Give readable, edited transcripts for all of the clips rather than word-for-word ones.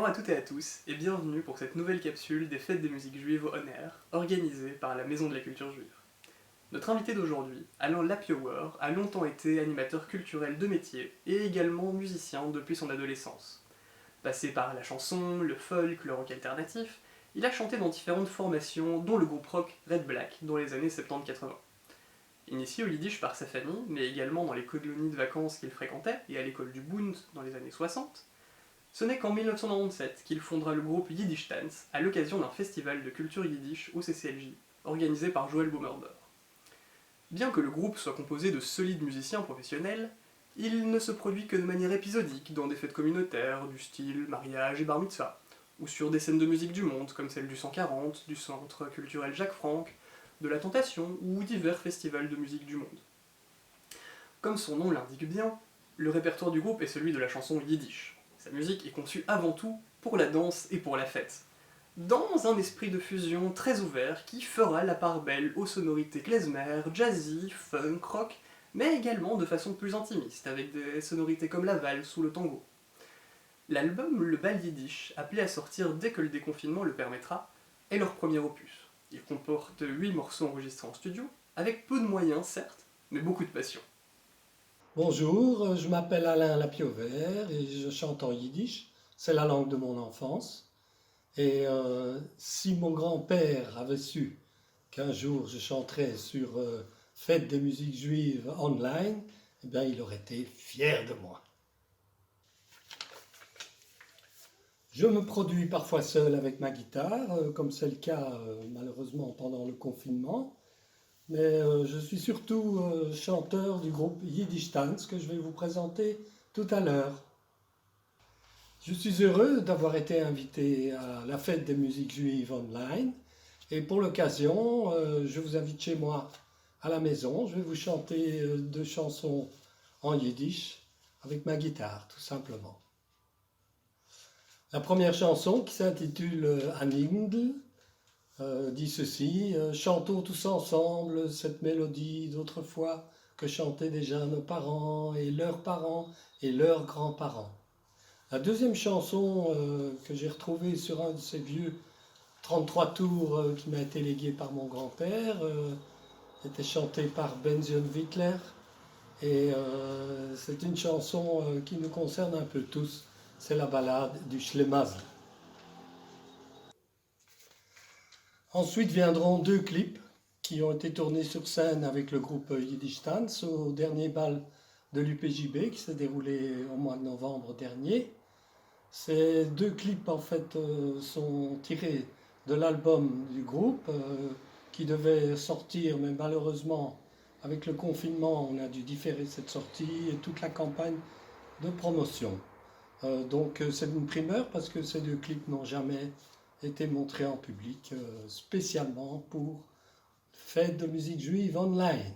Bonjour à toutes et à tous, et bienvenue pour cette nouvelle capsule des Fêtes des musiques juives on air, organisée par la Maison de la Culture Juive. Notre invité d'aujourd'hui, Alain Lapiower, a longtemps été animateur culturel de métier et également musicien depuis son adolescence. Passé par la chanson, le folk, le rock alternatif, il a chanté dans différentes formations, dont le groupe rock Red Black dans les années 70-80. Initié au yiddish par sa famille, mais également dans les colonies de vacances qu'il fréquentait et à l'école du Bund dans les années 60, ce n'est qu'en 1997 qu'il fondera le groupe Yiddish Tanz à l'occasion d'un festival de culture yiddish au CCLJ, organisé par Joël Baumerber. Bien que le groupe soit composé de solides musiciens professionnels, il ne se produit que de manière épisodique dans des fêtes communautaires du style mariage et bar mitzvah, ou sur des scènes de musique du monde comme celle du 140, du Centre culturel Jacques Franck, de la Tentation ou divers festivals de musique du monde. Comme son nom l'indique bien, le répertoire du groupe est celui de la chanson yiddish. Sa musique est conçue avant tout pour la danse et pour la fête, dans un esprit de fusion très ouvert qui fera la part belle aux sonorités klezmer, jazzy, funk, rock, mais également de façon plus intimiste, avec des sonorités comme la valse ou le tango. L'album Le Bal Yiddish, appelé à sortir dès que le déconfinement le permettra, est leur premier opus. Il comporte 8 morceaux enregistrés en studio, avec peu de moyens certes, mais beaucoup de passion. Bonjour, je m'appelle Alain Lapiover et je chante en yiddish. C'est la langue de mon enfance. Et si mon grand-père avait su qu'un jour je chanterais sur Fête des musiques juives online, eh bien, il aurait été fier de moi. Je me produis parfois seul avec ma guitare, comme c'est le cas malheureusement pendant le confinement. Mais je suis surtout chanteur du groupe Yiddish Tanz que je vais vous présenter tout à l'heure. Je suis heureux d'avoir été invité à la fête des musiques juives online et pour l'occasion, je vous invite chez moi à la maison. Je vais vous chanter 2 chansons en yiddish avec ma guitare, tout simplement. La première chanson qui s'intitule Anigdl dit ceci, chantons tous ensemble cette mélodie d'autrefois que chantaient déjà nos parents et leurs grands-parents. La deuxième chanson que j'ai retrouvée sur un de ces vieux 33 tours qui m'a été légué par mon grand-père était chantée par Benzion Wittler et c'est une chanson qui nous concerne un peu tous, c'est la ballade du Schlemazl. Ensuite viendront 2 clips qui ont été tournés sur scène avec le groupe Yiddish Tanz au dernier bal de l'UPJB qui s'est déroulé au mois de novembre dernier. Ces 2 clips en fait sont tirés de l'album du groupe qui devait sortir, mais malheureusement avec le confinement on a dû différer cette sortie et toute la campagne de promotion. Donc c'est une primeur parce que ces 2 clips n'ont jamais été montrés en public spécialement pour Fête de musique juive online.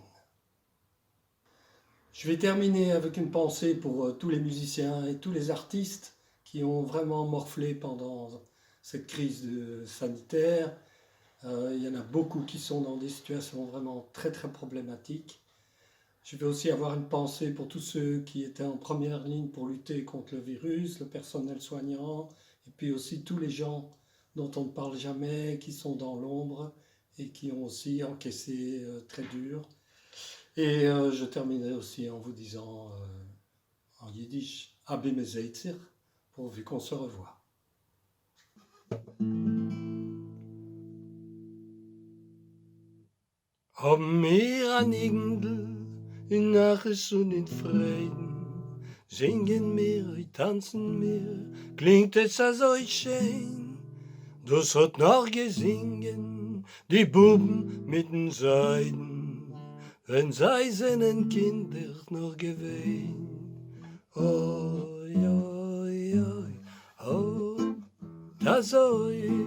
Je vais terminer avec une pensée pour tous les musiciens et tous les artistes qui ont vraiment morflé pendant cette crise sanitaire. Il y en a beaucoup qui sont dans des situations vraiment très très problématiques. Je vais aussi avoir une pensée pour tous ceux qui étaient en première ligne pour lutter contre le virus, le personnel soignant, et puis aussi tous les gens dont on ne parle jamais, qui sont dans l'ombre et qui ont aussi encaissé très dur. Et je terminerai aussi en vous disant en yiddish, Abi Mezeitzer, pourvu qu'on se revoie. Haben wir an Igndl in Naches und in Frieden, singen wir und tanzen wir, klingt es also schön. Das hat noch gesingen, die Buben mit den Seiden, wenn sei seinen Kinder noch gewehen. Oi, oi, oi, oh, das oi,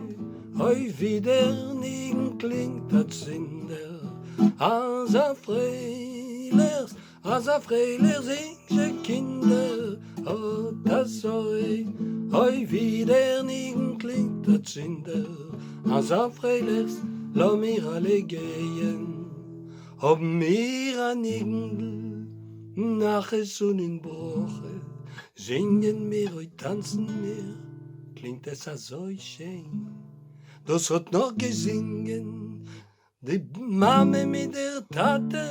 oi, wie der Nigen klingt, das sind der als a Freilers inge Kinder, oh, das oi, wie der Nigen klingt, das sind der als a Freilers, la mir alle gehen, ob mir an Igndl, Naches und in Broche, singen mir und tanzen mir, klingt es so schön. Das hat noch gesingen, die Mame mit der Tate,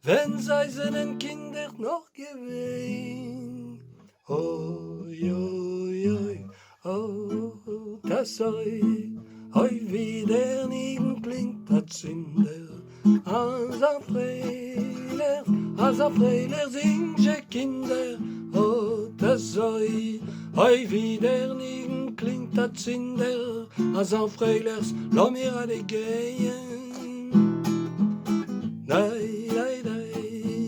wenn sei seinen Kinder noch gewesen. Oi, oi, oi, oh, das sei, oi, wie der Nigen klingt, das sind der, als a Freiler singe Kinder, oh, das sei, oi, wie der Nigen klingt, das sind der, als a Freilers, lass mir alle gehen. Dai, dai, dai,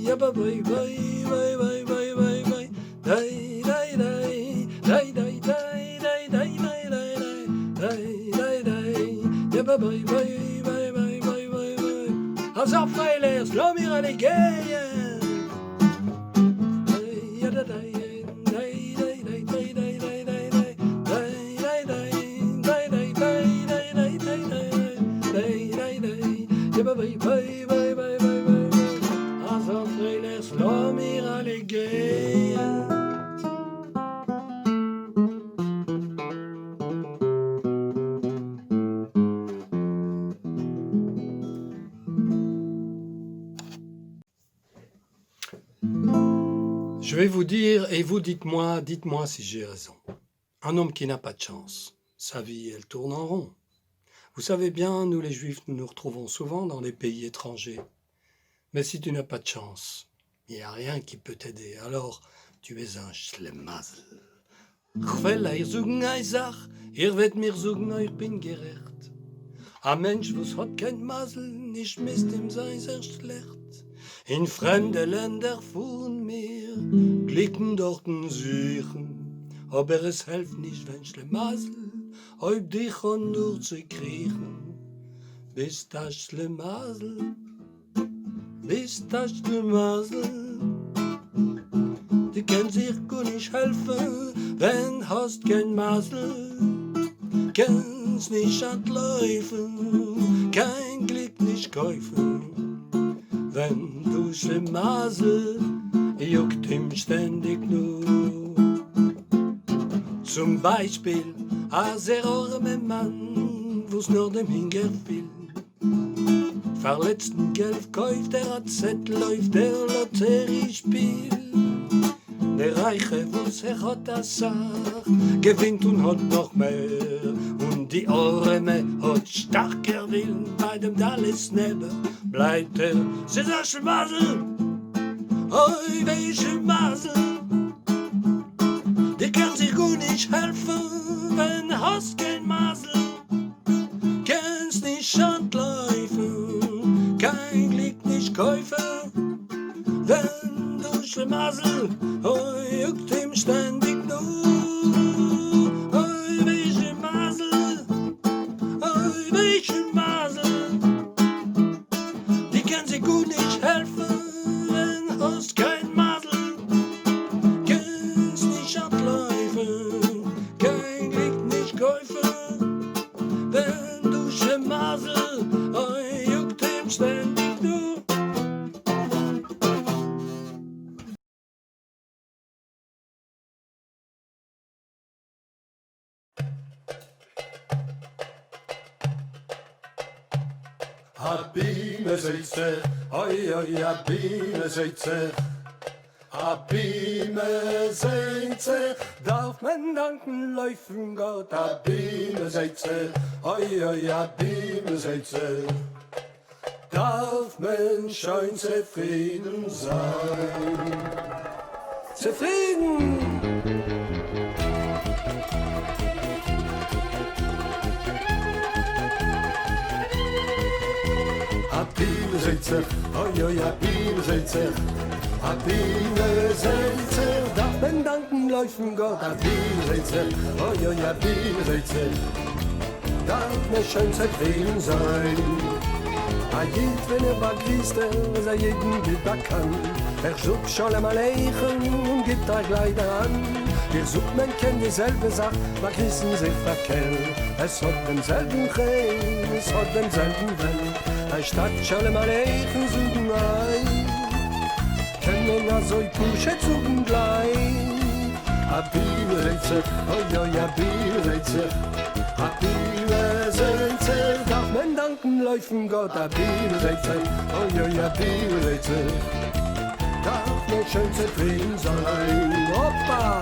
ja, bye, bye, bye, bye, bye, bye, bye, bye, dai, dai, dai, dai, dai, dai, dai, dai, dai, dai, dai, dai, ja, bye, bye, bye, bye, bye, bye, bye, bye, als a Freilers, lass mir alle gehen. Dai, ja, dai, dai. Bye, bye, bye, bye, bye, bye. Als een Freilers, laat mir alle gehen. Je vais vous dire, et vous dites-moi si j'ai raison. Un homme qui n'a pas de chance, sa vie, elle tourne en rond. Vous savez bien, nous les Juifs, nous nous retrouvons souvent dans des pays étrangers. Mais si tu n'as pas de chance, il n'y a rien qui peut t'aider. Alors, tu es un Schlemazel. Ich will euch sagen eine Sache, ihr werdet mir sagen, ich bin gerecht. Ein Mensch, was hat kein Masel, nicht misst ihm sein sehr schlecht. In fremde Länder fuhren wir, klicken dorten suchen, aber es hilft nicht, wenn Schlemazel ob dich und nur zu kriechen. Bist das Schlemazel, bist das Schlemazel. Du kannst sich gar nicht helfen, wenn hast kein Masel. Kannst nicht anlaufen, kein Glück nicht kaufen. Wenn du Schlemazel, juckt ihm ständig nur. Zum Beispiel a sehr arme Mann, wo's nur dem Hinger will. Verletzten Geld kauft a Zettel, läuft der Lotterie spiel. Der Reiche, wo's hat a Sach, gewinnt und hat noch mehr. Und die Arme hat starker Willen, bei dem alles neben bleibt c'est un Schmasel, oi, welche Masel. Die kann sich gut nicht helfen, wenn hast kein Masel, kannst nicht anlaufen, kein Glück nicht kaufen, wenn du Schlemazel, oh, juckt ihm ständig nur, oh, welche Masel, oh, welche Masel, die kann sich gut nicht helfen, wenn hast kein Masel, kannst nicht anlaufen, kein Glück nicht kaufen, wenn du Schlemazel, oh, juckt ihm ständig nur. Abime Seitzer, oi, oi, Abime Seitzer. Abime Seitzer, darf man danken laufen Gott. Abime Seitzer, oi, oi, Abime Seitzer. Darf man schön zufrieden sein. Zufrieden! Abime Seitzer, oi, oi, Abime Seitzer. Abime Seitzer, darf man danken laufen Gott. Abime Seitzer, oi, oi, Abime Seitzer. Darf man schön zufrieden sein. A jed, wenn bei Christen, was a jeden Bild kann. Sucht Shalom Aleichem und gibt Kleider an. Sucht, man kennt dieselbe Sache, bei Christen sich verkennt. Es hat denselben Rein, es hat denselben Welt. Anstatt Shalom Aleichem suchen ein, können also Kusche suchen gleich. Abibelze, oi oi Abibelze, Abibelze, darf man danken laufen Gott, Abibelze, oi oi Abibelze, darf man schön zufrieden sein, Hoppa!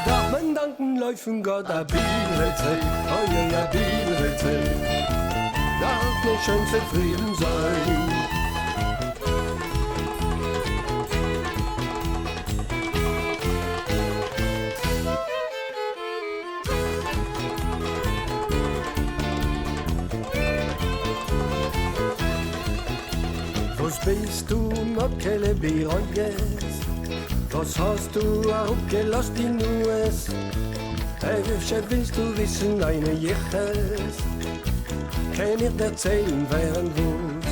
Darf man danken laufen Gott, Abibelze, oi oi Abibelze, darf man schön zufrieden sein. Was bist du noch keine Bereutes? Was hast du aufgelost in US? Willst du wissen, eine Jiches? Kann ich erzählen, während du's?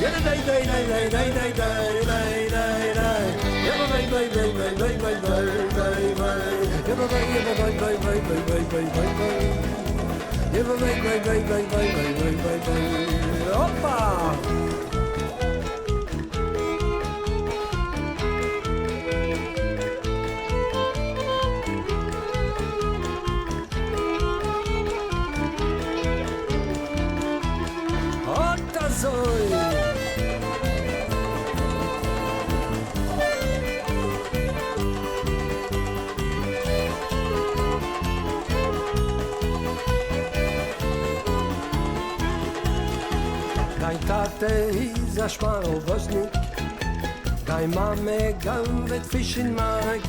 Ja, da, da, da, da, da, da, da, da, da. Ja, da, da, da, da, da, da, da, da. Ja, da, da, da, da, da, da, da, da. Ja, da, da, da, da, da, da, da. Hoppa! Dein Tate ist ein Sparowosnik, dein Mame gern wird Fisch in Mark,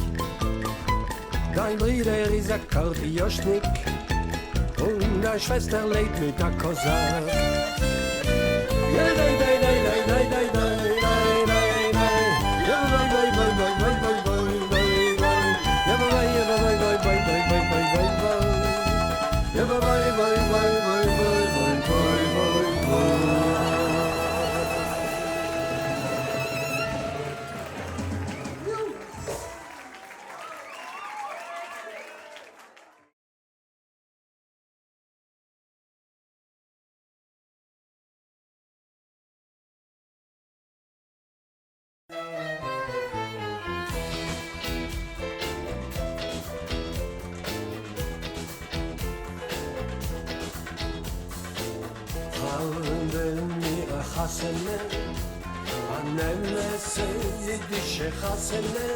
dein Bruder ist ein Kardioschnik und deine Schwester lebt mit der Kosak. Ja, dai, dai, dai, dai, dai, dai, dai, dai, dai, dai. Ja, dai, dai, dai, dai, dai, dai, dai, dai, dai. Ja, dai, ja, dai, dai, dai, dai, dai, dai, dai, dai. Ja, dai, dai, dai, dai, dai, dai, dai, dai, dai. חסנה, הנמס jüdische Chasene,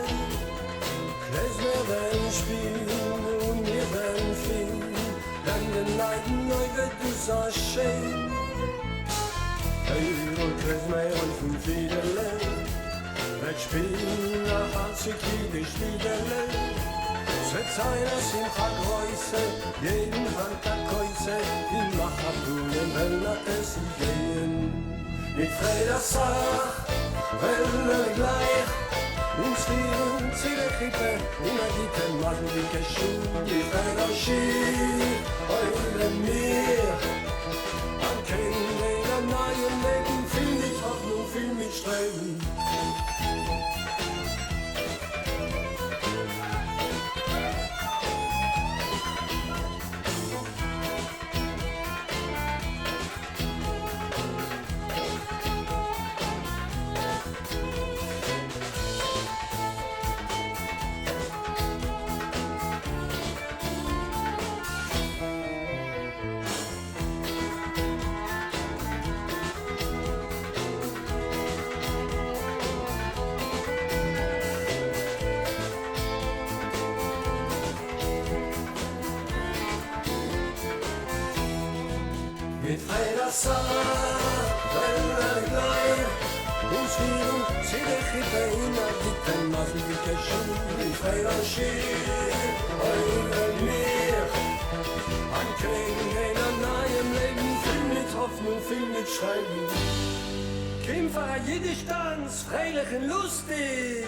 Klezmer werden spielen und wir werden fliehen, denn den Leiden neu wird du so schön. Hör und Klezmer und von Fiedele, wird spielen nach Halsig-Jüdisch Liedele, setz einer Simcha Größe, jeden Handtag Kreuze, in Machabulen will nach Essen gehen. Mit Freda Sach, wenn gleich, in Stieren, zieh der Kippe, in der Gitte, machen die Geschuh, die Freda Schier, heule mir. Am Kinder in einem neuen Leben, viel mit Hoffnung, viel mit Streben. Mit Freda Sach, wenn gleich, Ausführung, sie dich erinnert, die kein Maffelige Schuh, freier Schiff, euer Meer. An kriegen einer neuen Leben, viel mit Hoffnung, viel mit Schreiben. Kämpfer jede Tanz, freilich und lustig.